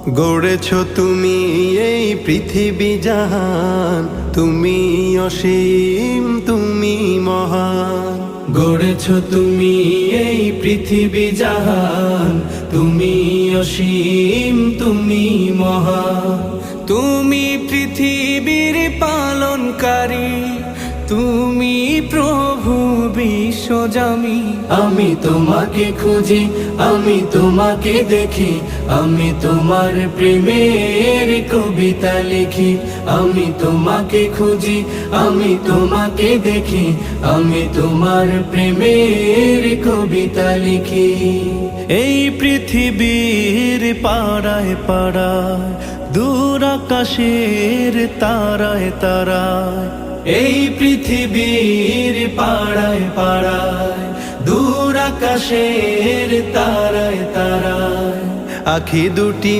গড়েছ তুমি এই পৃথিবী জাহান, তুমি অসীম তুমি মহান। গড়েছ তুমি এই পৃথিবী জাহান, তুমি অসীম তুমি মহান। তুমি পৃথিবীর পালনকারী, তুমি প্রভু বিশ্বজামি। আমি তোমাকে খুঁজি, আমি তোমাকে দেখি, আমি তোমার প্রেমের কবিতা লিখি। আমি তোমাকে খুঁজি, আমি তোমাকে দেখি, আমি তোমার প্রেমের কবিতা লিখি। এই পৃথিবীর পাড়ায় পাড়ায়, দূর আকাশের তারায় তারায়, এই পৃথিবীর পাড়ায় পাড়ায়, দূর আকাশের তারায় তারায়, আখি দুটি